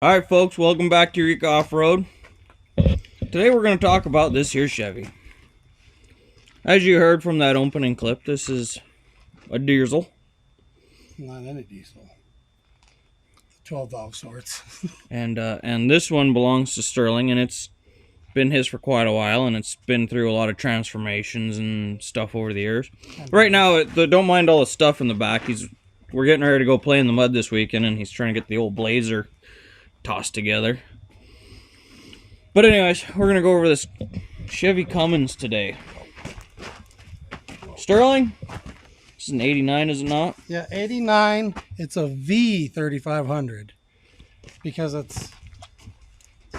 Alright folks, welcome back to Eureka Off-Road. Today we're going to talk about this here Chevy. As you heard from that opening clip, this is a diesel. Not any diesel. 12 valve sorts. and this one belongs to Sterling, and it's been his for quite a while, and it's been through a lot of transformations and stuff over the years. Right now, don't mind all the stuff in the back. We're getting ready to go play in the mud this weekend, and he's trying to get the old Blazer tossed together. But anyways, we're gonna go over this Chevy Cummins today. Sterling, this is an 89, is it not? Yeah, 89. It's a V3500 because it's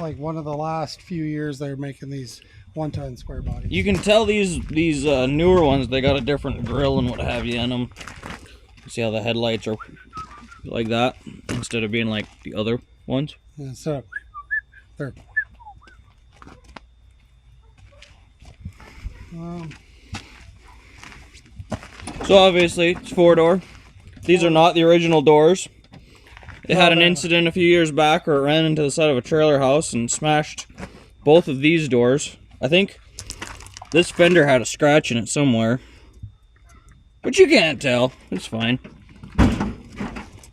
like one of the last few years they're making these 1-ton square bodies. You can tell these newer ones, they got a different grill and what have you in them. See how the headlights are like that instead of being like the other ones? Yeah, so they're so obviously it's 4-door. These are not the original doors. They had an incident a few years back where it ran into the side of a trailer house and smashed both of these doors. I think this fender had a scratch in it somewhere, but you can't tell. It's fine.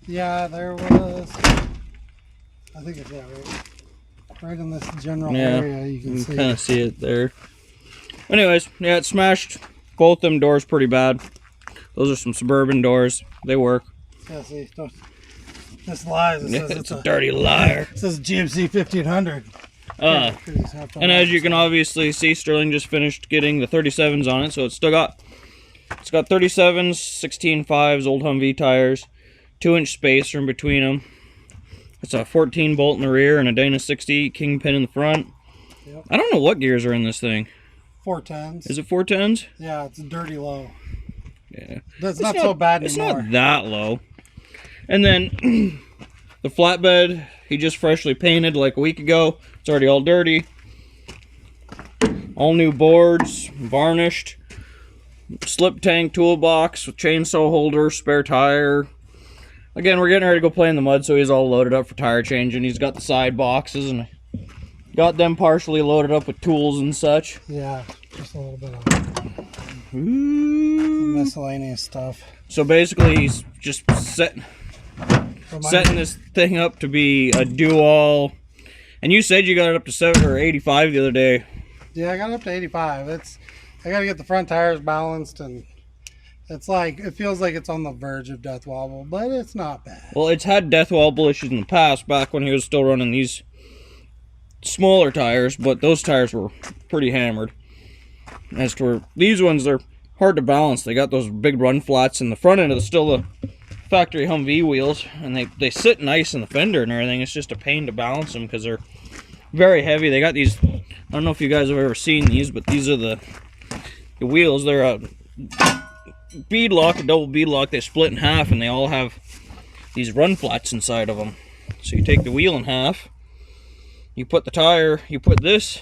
Yeah, there was. I think it's right in this general area. You can see. Kind of see it there. Anyways, yeah, it smashed both them doors pretty bad. Those are some Suburban doors. They work. Yeah, see, this lies. It says it's a dirty liar. It says GMC 1500. And as you can obviously see, Sterling just finished getting the 37s on it, so it's got 37s, 16.5s, old Humvee tires, 2-inch spacer in between them. It's a 14 bolt in the rear and a Dana 60 kingpin in the front. Yep. I don't know what gears are in this thing. 410s. Is it 410s? Yeah, it's dirty low. Yeah. That's not so bad anymore. It's not that low. And then the flatbed, he just freshly painted like a week ago. It's already all dirty. All new boards, varnished. Slip tank toolbox with chainsaw holder, spare tire. Again, we're getting ready to go play in the mud, so he's all loaded up for tire changing. He's got the side boxes and got them partially loaded up with tools and such. Yeah, just a little bit of miscellaneous stuff. So basically, he's just setting this thing up to be a do-all. And you said you got it up to 7 or 85 the other day. Yeah, I got it up to 85. I got to get the front tires balanced, and it feels like it's on the verge of death wobble, but it's not bad. Well, it's had death wobble issues in the past, back when he was still running these smaller tires, but those tires were pretty hammered. As to where these ones, they're hard to balance. They got those big run flats in the front end of still the factory Humvee wheels, and they sit nice in the fender and everything. It's just a pain to balance them because they're very heavy. They got these, I don't know if you guys have ever seen these, but these are the wheels. They're a bead lock, a double bead lock. They split in half, and they all have these run flats inside of them. So you take the wheel in half, you put this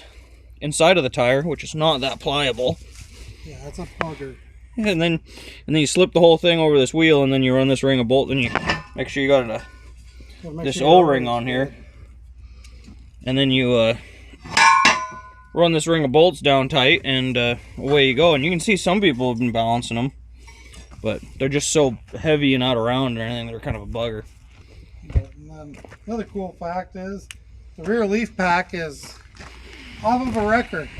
inside of the tire, which is not that pliable. Yeah, that's a bugger. And then you slip the whole thing over this wheel, and then you run this ring of bolts, and you make sure you got this O-ring on here. And then you run this ring of bolts down tight, and away you go. And you can see some people have been balancing them, but they're just so heavy and not around or anything, they're kind of a bugger. And then another cool fact is the rear leaf pack is off of a record.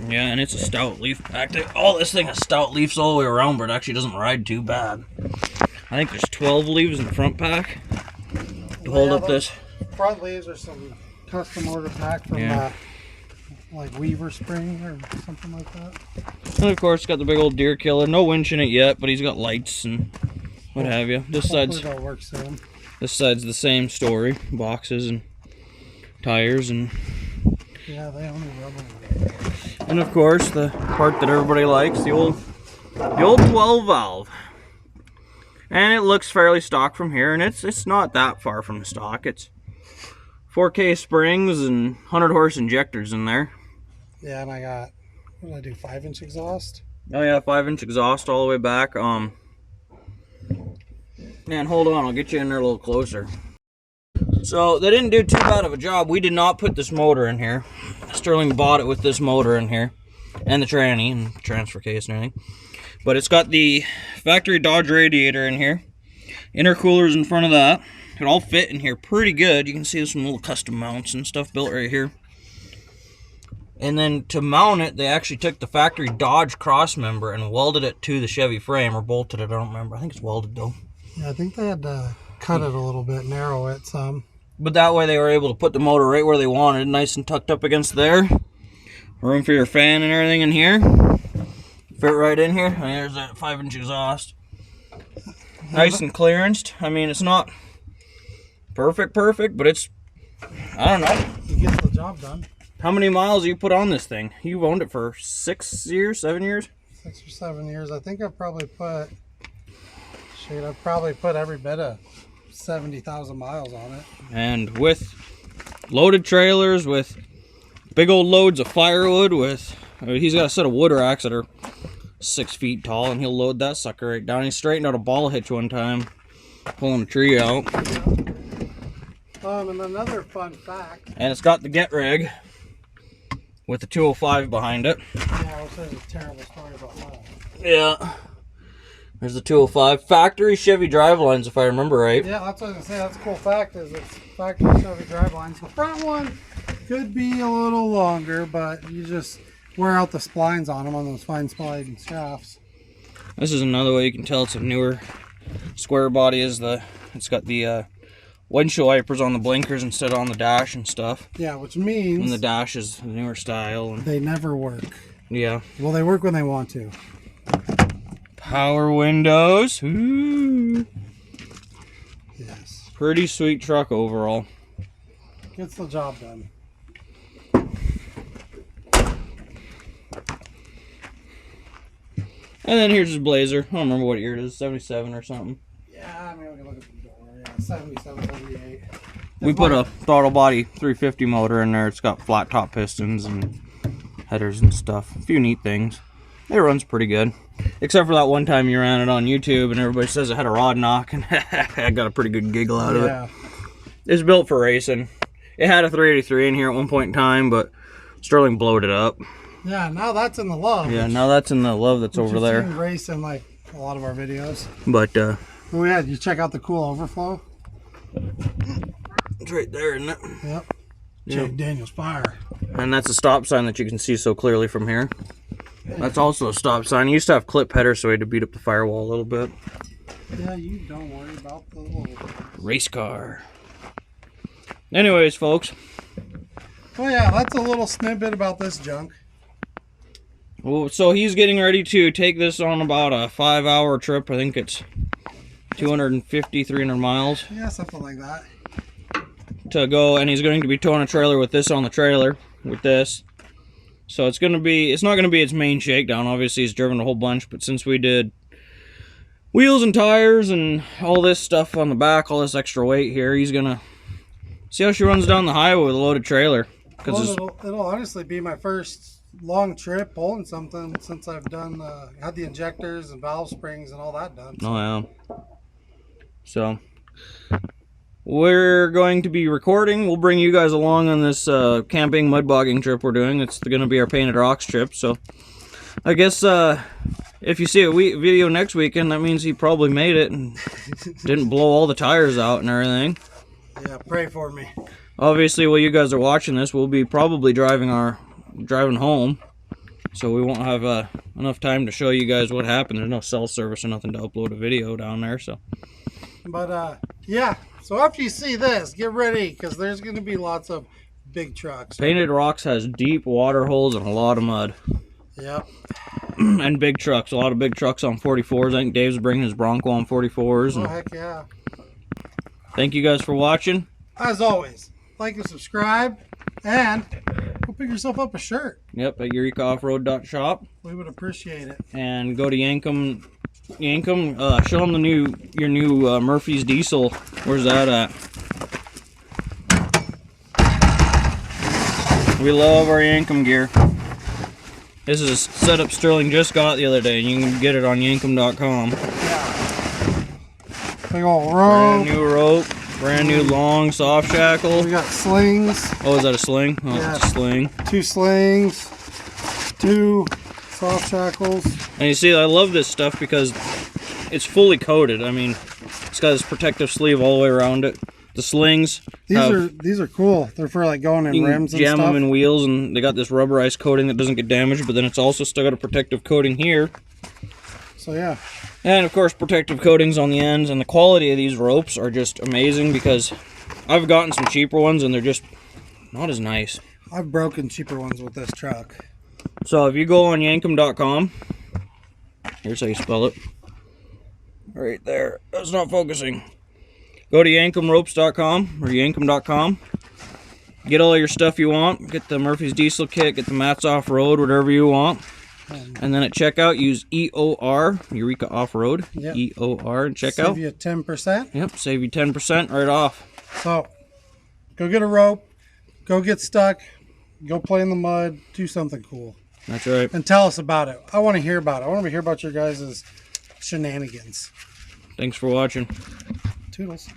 Yeah, and it's a stout leaf pack. All this thing has stout leaves all the way around, but it actually doesn't ride too bad. I think there's 12 leaves in the front pack to hold up this. Front leaves are some custom order pack from like Weaver Spring or something like that. And of course, it's got the big old deer killer. No winch in it yet, but he's got lights and what have you. This side's the same story. Boxes and tires and. Yeah, they only rubber. And of course, the part that everybody likes, the old 12 valve. And it looks fairly stock from here, and it's not that far from stock. It's 4K springs and 100 horse injectors in there. Yeah, and I got, what did I do, 5-inch exhaust? Oh yeah, 5-inch exhaust all the way back. Man, hold on, I'll get you in there a little closer. So they didn't do too bad of a job. We did not put this motor in here. Sterling bought it with this motor in here, and the tranny and transfer case and everything. But it's got the factory Dodge radiator in here. Intercoolers in front of that. It all fit in here pretty good. You can see there's some little custom mounts and stuff built right here. And then to mount it, they actually took the factory Dodge cross member and welded it to the Chevy frame, or bolted it, I don't remember. I think it's welded though. Yeah, I think they had to cut it a little bit, narrow it some. But that way they were able to put the motor right where they wanted, nice and tucked up against there. Room for your fan and everything in here. Fit right in here. And there's that 5-inch exhaust. Nice and clearanced. I mean, it's not perfect, but it's, I don't know. It gets the job done. How many miles do you put on this thing? You've owned it for 6 years, 7 years? 6 or 7 years. I think I've probably put, I've probably put every bit of 70,000 miles on it. And with loaded trailers, with big old loads of firewood, with, he's got a set of wood racks that are 6 feet tall, and he'll load that sucker right down. He straightened out a ball hitch one time, pulling a tree out. And another fun fact. And it's got the get rig with the 205 behind it. Yeah, which is a terrible story about that. Yeah. There's the 205. Factory Chevy drivelines, if I remember right. Yeah, that's what I was going to say. That's a cool fact, is it's factory Chevy drivelines. The front one could be a little longer, but you just wear out the splines on them, on those fine sliding shafts. This is another way you can tell it's a newer square body. Is it's got the windshield wipers on the blinkers instead of on the dash and stuff. Yeah, which means... And the dash is the newer style. And they never work. Yeah. Well, they work when they want to. Power windows. Ooh. Yes. Pretty sweet truck overall. Gets the job done. And then here's his Blazer. I don't remember what year it is. 77 or something. Yeah, I mean, we can look at the door. Yeah, 77, 78. We put a throttle body 350 motor in there. It's got flat top pistons and headers and stuff. A few neat things. It runs pretty good. Except for that one time you ran it on YouTube and everybody says it had a rod knock, and I got a pretty good giggle out of it. It's built for racing. It had a 383 in here at one point in time, but Sterling blowed it up. Yeah, now that's in the love. Yeah, now that's in the love that's over there. Racing like a lot of our videos. But oh yeah, you check out the cool overflow. It's right there, isn't it? Yep. Jake Daniels Fire. And that's a stop sign that you can see so clearly from here. That's also a stop sign. He used to have clip headers, so he had to beat up the firewall a little bit. Yeah, you don't worry about the little race car. Anyways, folks. Oh yeah, that's a little snippet about this junk. Well, so he's getting ready to take this on about a 5-hour trip. I think it's 250, 300 miles. Yeah, something like that. To go, and he's going to be towing a trailer with this on the trailer, with this. So it's not going to be its main shakedown. Obviously, he's driven a whole bunch, but since we did wheels and tires and all this stuff on the back, all this extra weight here, he's going to see how she runs down the highway with a loaded trailer. Well, it'll honestly be my first long trip pulling something since I've done had the injectors and valve springs and all that done. Oh yeah. So we're going to be recording. We'll bring you guys along on this camping mud bogging trip we're doing. It's going to be our Painted Rocks trip. So I guess if you see a video next weekend, that means he probably made it and didn't blow all the tires out and everything. Yeah, pray for me. Obviously, while you guys are watching this, we'll be probably driving home, so we won't have enough time to show you guys what happened. There's no cell service or nothing to upload a video down there. So, but yeah. So after you see this, get ready, because there's going to be lots of big trucks. Painted Rocks has deep water holes and a lot of mud. Yep. And big trucks, a lot of big trucks on 44s. I think Dave's bringing his Bronco on 44s. Oh heck yeah! Thank you guys for watching. As always, like and subscribe, and go pick yourself up a shirt. Yep, at EurekaOffroad.shop. We would appreciate it. And go to Yankum. Show them your new Murphy's Diesel. Where's that at? We love our Yankum gear. This is a setup Sterling just got the other day, and you can get it on yankum.com. Yeah. Big old rope. Brand new rope. Brand new long soft shackle. We got slings. Oh, is that a sling? Oh, Yeah. it's a sling. 2 slings. 2 soft shackles. And you see, I love this stuff because it's fully coated. I mean, it's got this protective sleeve all the way around it. The slings. These are cool. They're for like going in You can rims and jam stuff. them in wheels, and they got this rubberized coating that doesn't get damaged, but then it's also still got a protective coating here. So yeah. And of course, protective coatings on the ends, and the quality of these ropes are just amazing because I've gotten some cheaper ones and they're just not as nice. I've broken cheaper ones with this truck. So if you go on yankum.com, here's how you spell it. Right there. That's not focusing. Go to yankumropes.com or yankum.com. Get all your stuff you want. Get the Murphy's Diesel kit, get the mats off-road, whatever you want. And then at checkout, use EOR, Eureka Off-Road, Yep. EOR, and checkout. Save you 10%. Yep, save you 10% right off. So, go get a rope, go get stuck, go play in the mud, do something cool. That's right. And tell us about it. I want to hear about it. I want to hear about your guys' shenanigans. Thanks for watching. Toodles.